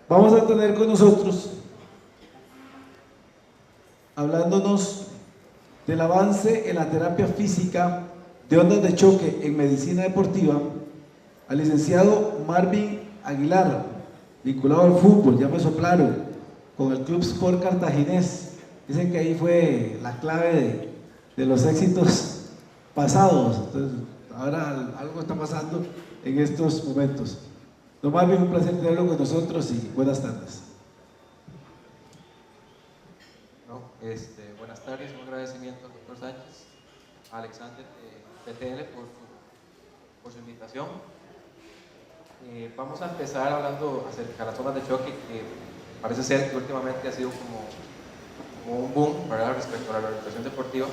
Vamos a tener con nosotros, hablándonos del avance en la terapia física de ondas de choque en medicina deportiva, al licenciado Marvin Aguilar, vinculado al fútbol, ya me soplaron, con el Club Sport Cartaginés. Dicen que ahí fue la clave de los éxitos pasados. Entonces, ahora algo está pasando en estos momentos. Don Marvin, un placer tenerlo con nosotros y buenas tardes. Buenas tardes, un agradecimiento al doctor Sánchez, a Alexander de PTL por su invitación. Vamos a empezar hablando acerca de las zonas de choque, que parece ser que últimamente ha sido como un boom, ¿verdad?, respecto a la rehabilitación deportiva.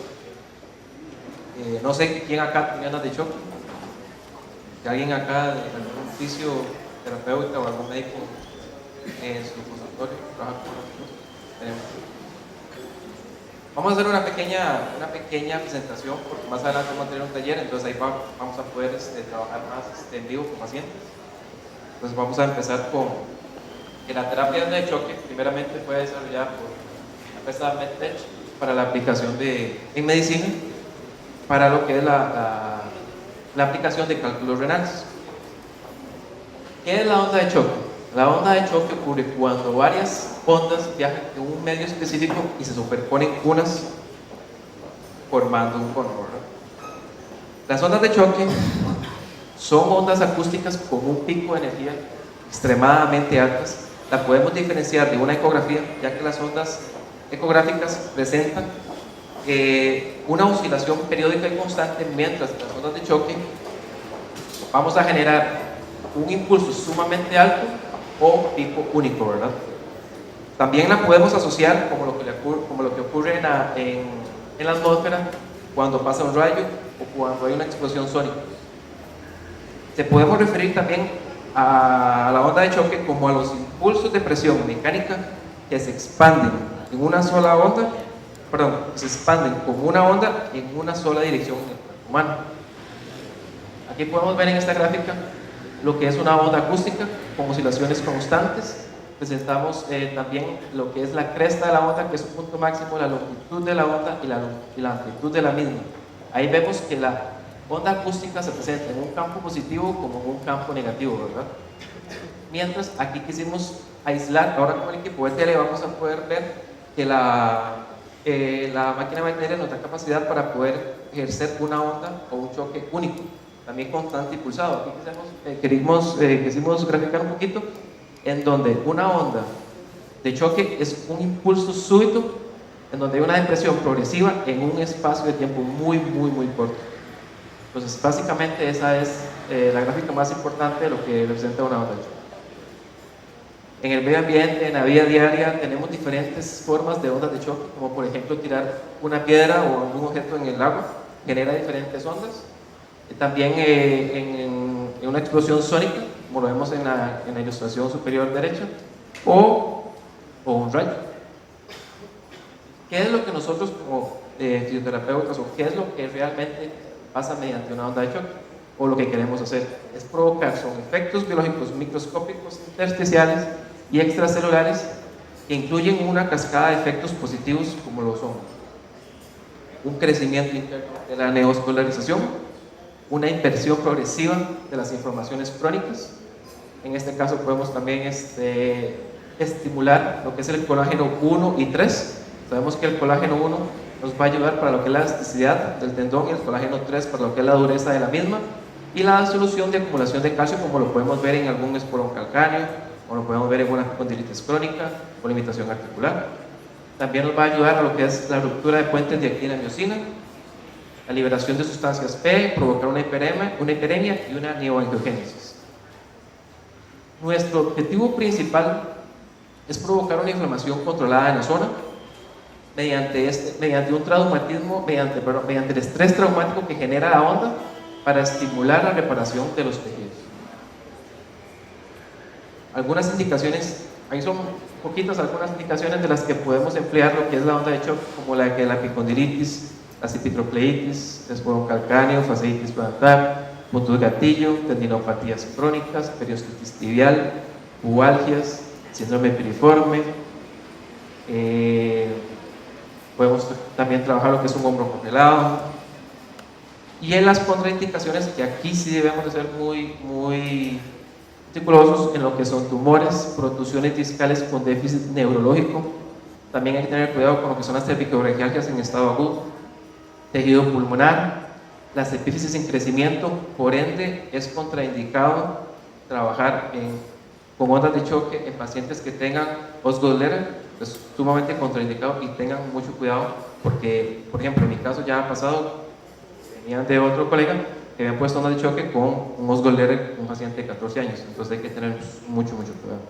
No sé quién acá tiene ondas de choque, que alguien acá de algún fisioterapeuta o algún médico en su consultorio trabaja con ondas de choque. Tenemos. Vamos a hacer una pequeña presentación, porque más adelante vamos a tener un taller, entonces ahí vamos a poder trabajar más en vivo con pacientes. Entonces vamos a empezar con que la terapia de choque primeramente fue desarrollada por la empresa MedTech para la aplicación en medicina, para lo que es la aplicación de cálculos renales. ¿Qué es la onda de choque? La onda de choque ocurre cuando varias ondas viajan en un medio específico y se superponen unas formando un cono, ¿verdad? Las ondas de choque son ondas acústicas con un pico de energía extremadamente altas. La podemos diferenciar de una ecografía, ya que las ondas ecográficas presentan una oscilación periódica y constante, mientras que las ondas de choque vamos a generar un impulso sumamente alto o pico único, ¿verdad? También la podemos asociar como lo que ocurre en la atmósfera cuando pasa un rayo o cuando hay una explosión sónica. Se podemos referir también a la onda de choque como a los impulsos de presión mecánica que se expanden en una sola onda, se expanden como una onda en una sola dirección en el cuerpo humano. Aquí podemos ver en esta gráfica lo que es una onda acústica con oscilaciones constantes. Presentamos también lo que es la cresta de la onda, que es su punto máximo, la longitud de la onda y la amplitud de la misma. Ahí vemos que la onda acústica se presenta en un campo positivo como en un campo negativo, ¿verdad? Mientras aquí quisimos aislar, ahora con el equipo de tele vamos a poder ver que la máquina magnética nos da capacidad para poder ejercer una onda o un choque único, también constante y pulsado. Aquí quisimos graficar un poquito en donde una onda de choque es un impulso súbito, en donde hay una depresión progresiva en un espacio de tiempo muy corto. Entonces, básicamente esa es la gráfica más importante de lo que representa una onda de choque. En el medio ambiente, en la vida diaria, tenemos diferentes formas de ondas de choque, como por ejemplo tirar una piedra o algún objeto en el agua, genera diferentes ondas. También en una explosión sónica, como lo vemos en la ilustración superior derecha, o un rayo. ¿Qué es lo que nosotros como fisioterapeutas, o qué es lo que realmente pasa mediante una onda de choque? O lo que queremos hacer es provocar, son efectos biológicos microscópicos intersticiales y extracelulares que incluyen una cascada de efectos positivos, como lo son un crecimiento interno de la neovascularización, una inversión progresiva de las inflamaciones crónicas. En este caso podemos también estimular lo que es el colágeno 1 y 3. Sabemos que el colágeno 1 nos va a ayudar para lo que es la elasticidad del tendón y el colágeno 3 para lo que es la dureza de la misma, y la solución de acumulación de calcio, como lo podemos ver en algún esporón calcáneo, o lo podemos ver en una condilitis crónica o limitación articular. También nos va a ayudar a lo que es la ruptura de puentes de actina miocina, la liberación de sustancias P, provocar una hiperemia y una neoangiogénesis. Nuestro objetivo principal es provocar una inflamación controlada en la zona mediante un traumatismo, mediante el estrés traumático que genera la onda, para estimular la reparación de los tejidos. Algunas indicaciones, ahí son poquitas algunas indicaciones de las que podemos emplear lo que es la onda de choque, como la epicondilitis, la cipitropleitis, esporón calcáneo, fasciitis plantar, puntos gatillo, tendinopatías crónicas, periostitis tibial, pubalgias, síndrome piriforme. Podemos también trabajar lo que es un hombro congelado. Y en las contraindicaciones, que aquí sí debemos de ser muy meticulosos en lo que son tumores, protusiones discales con déficit neurológico. También hay que tener cuidado con lo que son las cervicobranquialgias en estado agudo, tejido pulmonar, las epífisis en crecimiento. Por ende, es contraindicado trabajar con ondas de choque en pacientes que tengan Osgood-Schlatter. Es sumamente contraindicado y tengan mucho cuidado, porque, por ejemplo, en mi caso ya ha pasado, venían de otro colega que habían puesto ondas de choque con un Osgood-Schlatter, un paciente de 14 años. Entonces hay que tener mucho cuidado.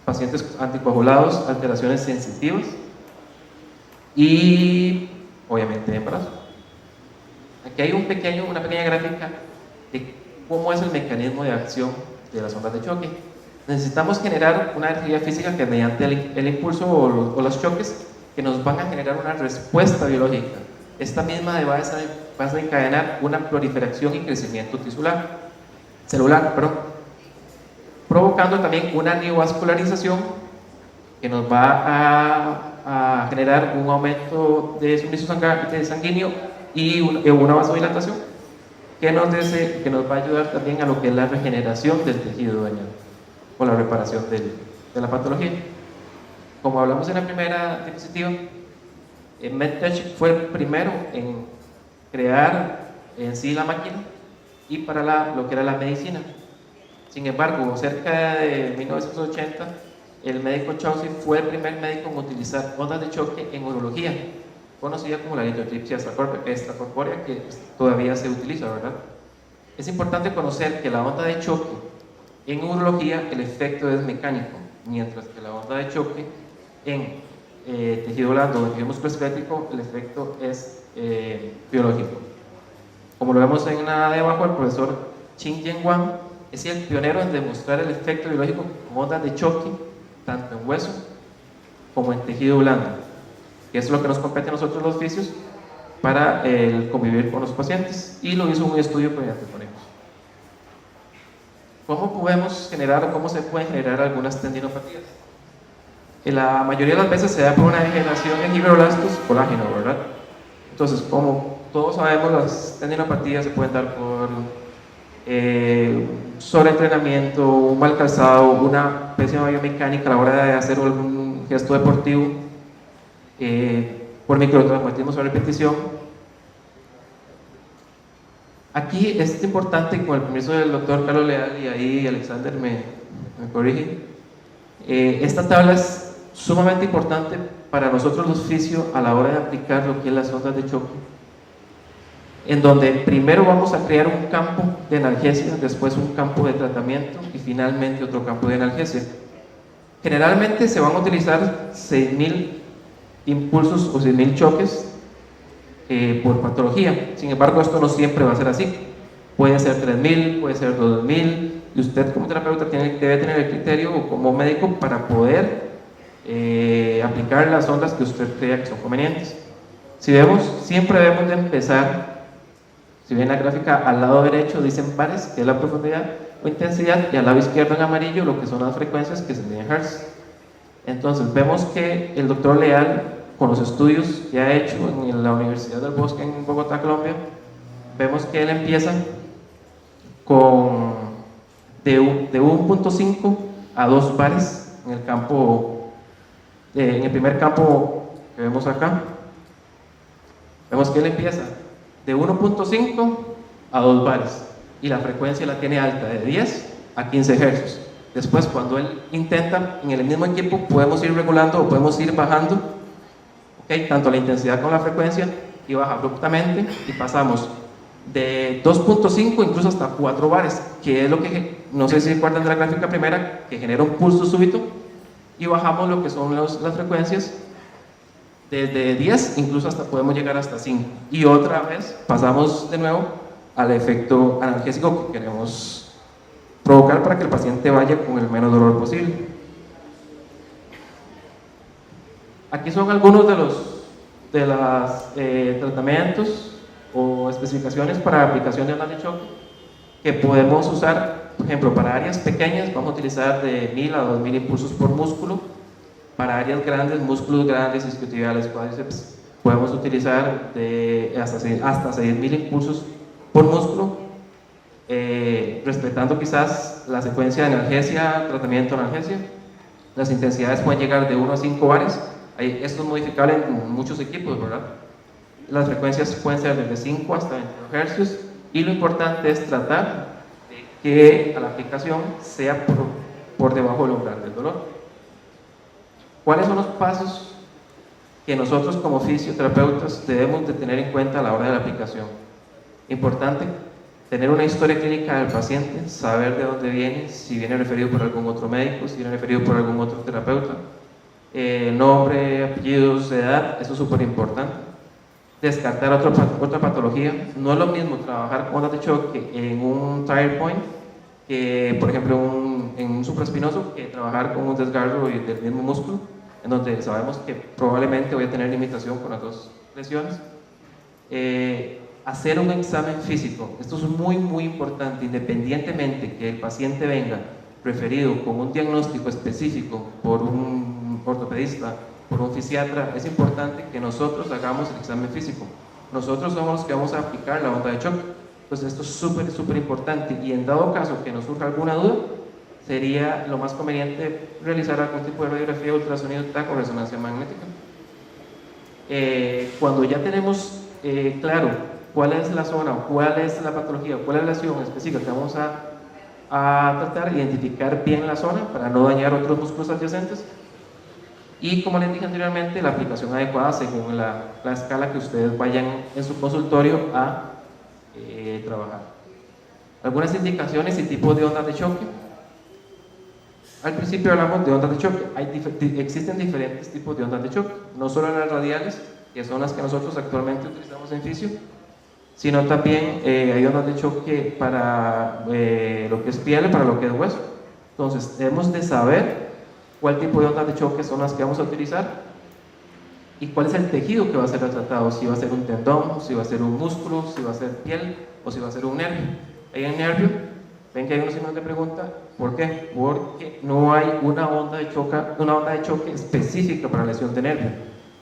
Pacientes anticoagulados, alteraciones sensitivas y obviamente embarazo. Aquí hay una pequeña gráfica de cómo es el mecanismo de acción de las ondas de choque. Necesitamos generar una energía física que mediante el impulso o los choques que nos van a generar una respuesta biológica. Esta misma va a desencadenar una proliferación y crecimiento celular, provocando también una neovascularización que nos va a generar un aumento de suministro sanguíneo y una vasodilatación que nos va a ayudar también a lo que es la regeneración del tejido dañado o la reparación de la patología. Como hablamos en la primera diapositiva, MedTech fue el primero en crear en sí la máquina y para lo que era la medicina. Sin embargo, cerca de 1980, el médico Chaucy fue el primer médico en utilizar ondas de choque en urología, conocida como la lithotripsia extracorpórea, que todavía se utiliza, ¿verdad? Es importante conocer que la onda de choque en urología, el efecto es mecánico, mientras que la onda de choque en tejido blando o en tejido musculoesquelético, el efecto es biológico. Como lo vemos en la de abajo, el profesor Qin-Yen Wang es el pionero en demostrar el efecto biológico con ondas de choque, tanto en hueso como en tejido blando, que es lo que nos compete a nosotros los fisios para convivir con los pacientes, y lo hizo un estudio mediante conejos. ¿Cómo podemos generar o cómo se pueden generar algunas tendinopatías? La mayoría de las veces se da por una degeneración en fibroblastos colágeno, ¿verdad? Entonces, como todos sabemos, las tendinopatías se pueden dar por sobreentrenamiento, un mal calzado, una pésima biomecánica a la hora de hacer algún gesto deportivo, por microtraumatismo sobre repetición. Aquí es importante, con el permiso del doctor Carlos Leal, y ahí Alexander me corrige, esta tabla es sumamente importante para nosotros los fisios a la hora de aplicar lo que es las ondas de choque, en donde primero vamos a crear un campo de analgesia, después un campo de tratamiento y finalmente otro campo de analgesia. Generalmente se van a utilizar 6.000 impulsos o 6.000 choques por patología. Sin embargo, esto no siempre va a ser así. Puede ser 3.000, puede ser 2.000, y usted como terapeuta debe tener el criterio, o como médico, para poder aplicar las ondas que usted crea que son convenientes. Si vemos, siempre debemos de empezar, si ven la gráfica, al lado derecho dicen bares, que es la profundidad o intensidad, y al lado izquierdo en amarillo lo que son las frecuencias, que se miden en Hertz. Entonces vemos que el doctor Leal, con los estudios que ha hecho en la Universidad del Bosque en Bogotá, Colombia, vemos que él empieza de 1.5 a 2 bares en el campo, en el primer campo que vemos acá. Vemos que él empieza de 1.5 a 2 bares y la frecuencia la tiene alta, de 10 a 15 Hz. Después, cuando él intenta, en el mismo equipo podemos ir regulando o podemos ir bajando, tanto la intensidad como la frecuencia, y baja abruptamente, y pasamos de 2.5 incluso hasta 4 bares, que es lo que, no sé si recuerdan de la gráfica primera, que genera un pulso súbito, y bajamos lo que son las frecuencias desde 10, incluso hasta podemos llegar hasta 5, y otra vez pasamos de nuevo al efecto analgésico que queremos provocar para que el paciente vaya con el menos dolor posible. Aquí son algunos de los tratamientos o especificaciones para aplicación de ondas de choque que podemos usar Por ejemplo, para áreas pequeñas vamos a utilizar de 1000 a 2000 impulsos por músculo. Para áreas grandes, músculos grandes, isquiotibiales, cuádriceps, podemos utilizar hasta 6000 impulsos por músculo, respetando quizás la secuencia de analgesia, tratamiento de analgesia. Las intensidades pueden llegar de 1 a 5 bares. Esto es modificable en muchos equipos, ¿verdad? Las frecuencias pueden ser desde 5 hasta 22 Hz, y lo importante es tratar de que la aplicación sea por debajo del umbral del dolor. ¿Cuáles son los pasos que nosotros como fisioterapeutas debemos de tener en cuenta a la hora de la aplicación? Importante, tener una historia clínica del paciente, saber de dónde viene, si viene referido por algún otro médico, si viene referido por algún otro terapeuta, nombre, apellidos, edad, eso es súper importante. Descartar otra patología. No es lo mismo trabajar con ondas de choque en un tire point, que por ejemplo en un supraespinoso, que trabajar con un desgarro del mismo músculo, en donde sabemos que probablemente voy a tener limitación con las dos lesiones. Hacer un examen físico, esto es muy importante, independientemente que el paciente venga referido con un diagnóstico específico por un ortopedista, por un fisiatra, es importante que nosotros hagamos el examen físico. Nosotros somos los que vamos a aplicar la onda de choque. Entonces esto es súper importante, y en dado caso que nos surja alguna duda, sería lo más conveniente realizar algún tipo de radiografía, ultrasonido TAC o resonancia magnética. Cuando ya tenemos claro cuál es la zona, cuál es la patología, cuál es la lesión específica que vamos a tratar, identificar bien la zona para no dañar otros músculos adyacentes, y como les dije anteriormente, la aplicación adecuada según la escala que ustedes vayan en su consultorio a trabajar. Algunas indicaciones y tipos de ondas de choque. Al principio hablamos de ondas de choque. Existen diferentes tipos de ondas de choque, no solo las radiales, que son las que nosotros actualmente utilizamos en fisio, sino también hay ondas de choque para lo que es piel, para lo que es hueso. Entonces debemos de saber cuál tipo de ondas de choque son las que vamos a utilizar y cuál es el tejido que va a ser tratado, si va a ser un tendón, si va a ser un músculo, si va a ser piel o si va a ser un nervio. Ahí en nervio, ven que hay unos signos de pregunta. ¿Por qué? Porque no hay una onda de choque específica para lesión de nervio,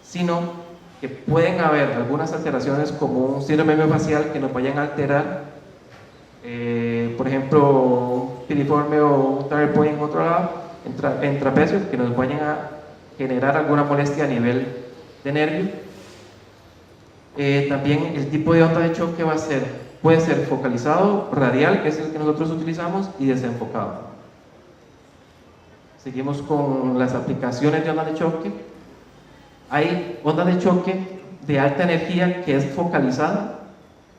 sino que pueden haber algunas alteraciones como un síndrome miofascial que nos vayan a alterar, por ejemplo, un piriforme o un tire point en otro lado, en trapecio, que nos vayan a generar alguna molestia a nivel de nervio. También el tipo de onda de choque puede ser focalizado, radial, que es el que nosotros utilizamos, y desenfocado. Seguimos con las aplicaciones de onda de choque. Hay onda de choque de alta energía que es focalizada,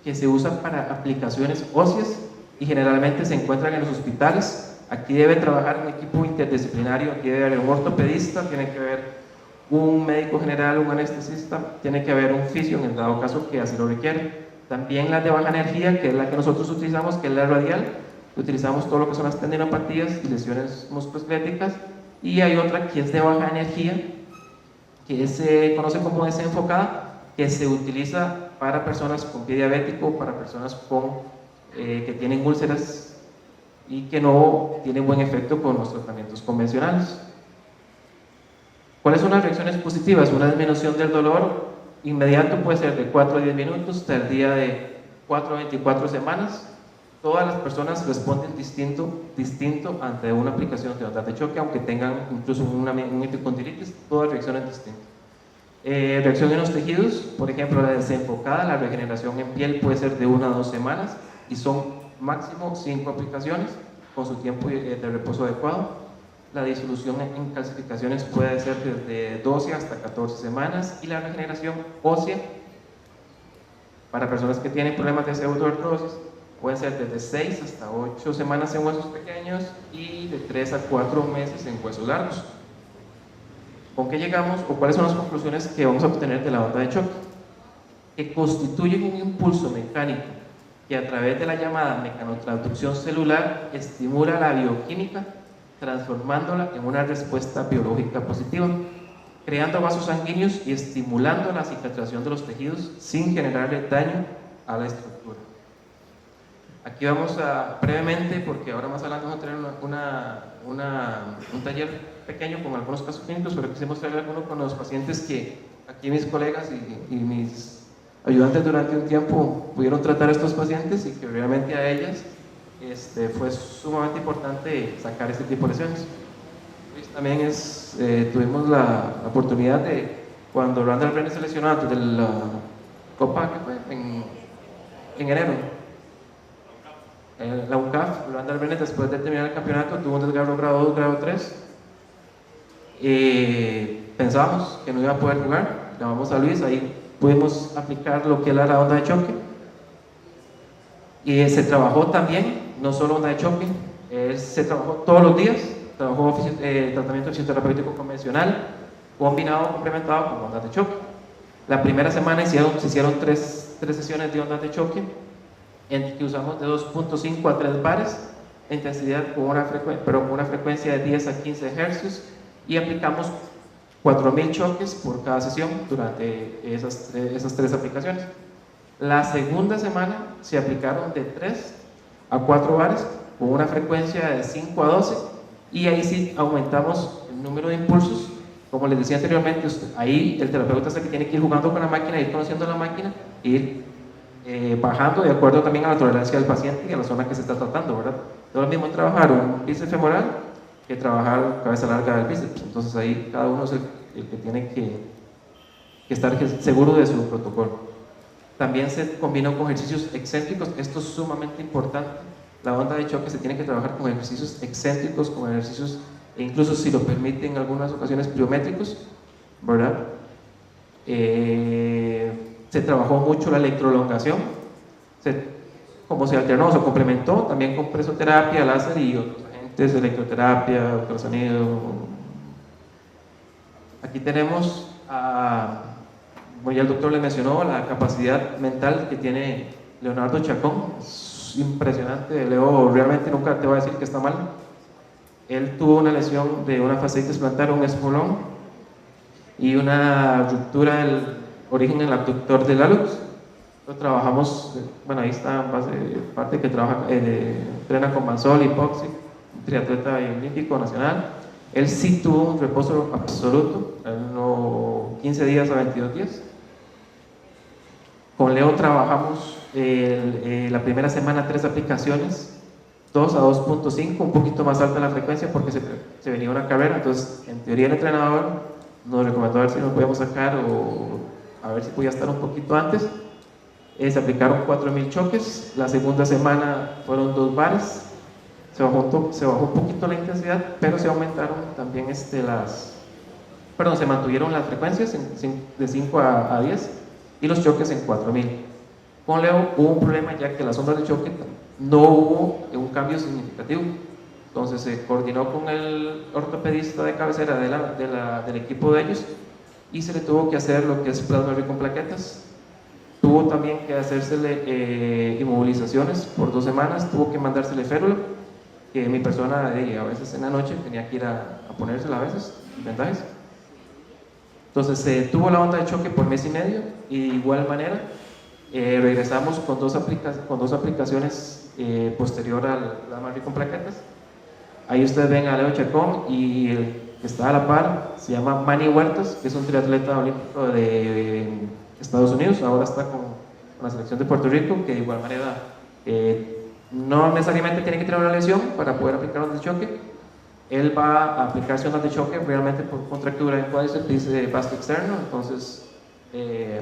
que se usa para aplicaciones óseas y generalmente se encuentran en los hospitales. Aquí debe trabajar un equipo interdisciplinario, aquí debe haber un ortopedista, tiene que haber un médico general, un anestesista, tiene que haber un fisio en el dado caso que así lo requiere. También las de baja energía, que es la que nosotros utilizamos, que es la radial, utilizamos todo lo que son las tendinopatías y lesiones musculoesqueléticas. Y hay otra que es de baja energía, que se conoce como desenfocada, que se utiliza para personas con pie diabético, para personas que tienen úlceras y que no tienen buen efecto con los tratamientos convencionales. ¿Cuáles son las reacciones positivas? Una disminución del dolor inmediato, puede ser de 4 a 10 minutos, tardía de 4 a 24 semanas. Todas las personas responden distinto ante una aplicación de ondas de choque, aunque tengan incluso un epicondilitis, todas reacciones distintas. Reacción en los tejidos, por ejemplo, la desenfocada, la regeneración en piel puede ser de 1 a 2 semanas y son máximo 5 aplicaciones con su tiempo de reposo adecuado. La disolución en calcificaciones puede ser desde 12 hasta 14 semanas, y la regeneración ósea para personas que tienen problemas de pseudoartrosis puede ser desde 6 hasta 8 semanas en huesos pequeños y de 3 a 4 meses en huesos largos. ¿Con qué llegamos o cuáles son las conclusiones que vamos a obtener de la onda de choque? Que constituyen un impulso mecánico que a través de la llamada mecanotransducción celular estimula la bioquímica, transformándola en una respuesta biológica positiva, creando vasos sanguíneos y estimulando la cicatrización de los tejidos sin generarle daño a la estructura. Aquí vamos a, brevemente, porque ahora más adelante vamos a tener un taller pequeño con algunos casos clínicos, pero quisimos traer algunos con los pacientes que aquí mis colegas y mis ayudantes durante un tiempo pudieron tratar a estos pacientes y que realmente a ellas fue sumamente importante sacar este tipo de lesiones. Pues también tuvimos la oportunidad de, cuando Randall Brenner se lesionó antes de la Copa, ¿qué fue? En enero. La UNCAF, Randall Brenner, después de terminar el campeonato, tuvo un desgarro grado 2, grado 3. Pensábamos que no iba a poder jugar, llamamos a Luis, ahí pudimos aplicar lo que era la onda de choque. Y se trabajó también, no solo onda de choque, se trabajó todos los días, trabajó tratamiento fisioterapéutico convencional, combinado o complementado con ondas de choque. La primera semana se hicieron tres sesiones de ondas de choque, en que usamos de 2.5 a 3 bares de intensidad con una frecuencia de 10 a 15 Hz y aplicamos 4.000 choques por cada sesión durante esas tres aplicaciones. La segunda semana se aplicaron de 3 a 4 bares con una frecuencia de 5 a 12 y ahí sí aumentamos el número de impulsos. Como les decía anteriormente, ahí el terapeuta es el que tiene que ir jugando con la máquina, ir conociendo la máquina e ir bajando de acuerdo también a la tolerancia del paciente y a la zona que se está tratando, ¿verdad? No es lo mismo trabajar un bíceps femoral que trabajar cabeza larga del bíceps. Entonces ahí cada uno es el que tiene que estar seguro de su protocolo. También se combinó con ejercicios excéntricos, esto es sumamente importante. La onda de choque se tiene que trabajar con ejercicios excéntricos, con ejercicios, e incluso si lo permiten en algunas ocasiones, pliométricos, ¿verdad? Se trabajó mucho la electrolongación, como se alternó, se complementó también con presoterapia, láser y otros agentes, electroterapia, ultrasonido. Aquí tenemos, como ya el doctor le mencionó, la capacidad mental que tiene Leonardo Chacón. Es impresionante. Leo realmente nunca te va a decir que está mal. Él tuvo una lesión de una fascitis plantar, un espolón y una ruptura del origen en el abductor del hallux. Lo trabajamos, bueno, ahí está parte que trabaja, entrena con Mansol y Poxy, un triatleta olímpico nacional. Él sí tuvo un reposo absoluto, 15 días a 22 días. Con Leo trabajamos la primera semana 3 aplicaciones, 2 a 2.5, un poquito más alta la frecuencia porque se venía una carrera. Entonces, en teoría, el entrenador nos recomendó a ver si nos podíamos sacar o a ver si podía estar un poquito antes. Se aplicaron 4.000 choques. La segunda semana fueron 2 bares. Se bajó un poquito la intensidad, pero se aumentaron también se mantuvieron las frecuencias de 5 a 10 y los choques en 4.000. Con Leo hubo un problema, ya que las ondas de choque no hubo un cambio significativo. Entonces se coordinó con el ortopedista de cabecera del equipo de ellos y se le tuvo que hacer lo que es plasma rico en plaquetas. Tuvo también que hacérsele inmovilizaciones por 2 semanas, tuvo que mandársele férula, que mi persona a veces en la noche tenía que ir a ponérsela a veces, vendajes. Entonces se tuvo la onda de choque por 1.5 meses y de igual manera regresamos con dos aplicaciones posterior al plasma rico en plaquetas. Ahí ustedes ven a Leo Chacón y el que está a la par se llama Manny Huertas, que es un triatleta olímpico de Estados Unidos, ahora está con la selección de Puerto Rico, que de igual manera no necesariamente tiene que tener una lesión para poder aplicar ondas de choque. Él va a aplicarse ondas de choque realmente por contractura en cuádriceps vasto externo. Entonces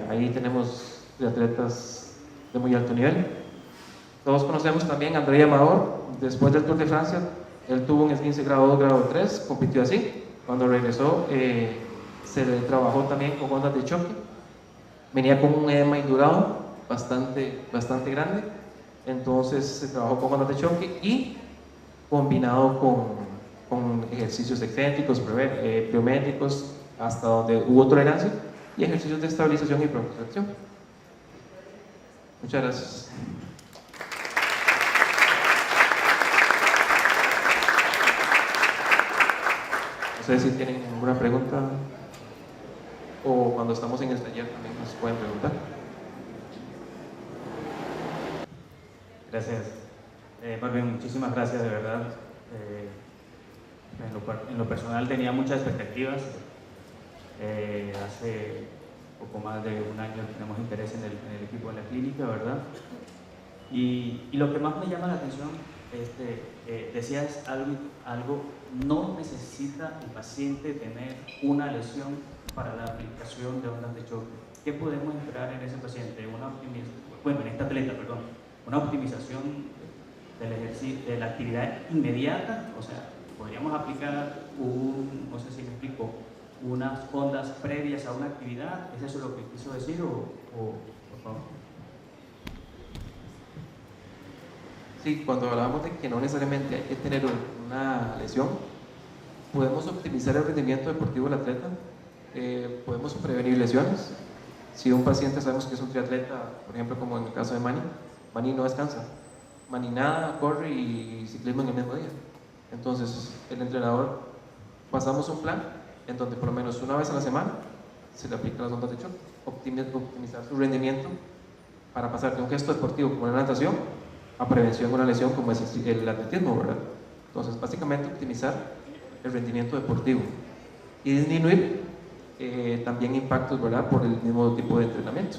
ahí tenemos atletas de muy alto nivel. Todos conocemos también a André Amador. Después del Tour de Francia, él tuvo un esguince grado 2, grado 3, compitió así. Cuando regresó se le trabajó también con ondas de choque. Venía con un edema indurado bastante grande, entonces se trabajó con ondas de choque y combinado con ejercicios excéntricos, pliométricos, hasta donde hubo tolerancia, y ejercicios de estabilización y propulsión. Muchas gracias. No sé si tienen alguna pregunta o cuando estamos en el taller también nos pueden preguntar. Gracias. Más bien, muchísimas gracias, de verdad. En lo personal tenía muchas expectativas. Hace poco más de un año tenemos interés en el equipo de la clínica, ¿verdad? Y lo que más me llama la atención, decías algo, no necesita el paciente tener una lesión para la aplicación de ondas de choque. ¿Qué podemos esperar en ese paciente? En este atleta, perdón, una optimización del ejercicio, de la actividad inmediata, o sea, podríamos aplicar no sé si me explico, unas ondas previas a una actividad. ¿Es eso lo que quiso decir por favor? Sí, cuando hablamos de que no necesariamente hay que tener una lesión, podemos optimizar el rendimiento deportivo del atleta, podemos prevenir lesiones. Si un paciente sabemos que es un triatleta, por ejemplo como en el caso de Manny no descansa, Manny nada, corre y ciclismo en el mismo día. Entonces el entrenador pasamos un plan en donde por lo menos una vez a la semana se le aplican las ondas de choque, optimizar su rendimiento para pasar de un gesto deportivo como la natación a prevención de una lesión como es el atletismo, ¿verdad? Entonces básicamente optimizar el rendimiento deportivo y disminuir también impactos, ¿verdad? Por el mismo tipo de entrenamiento.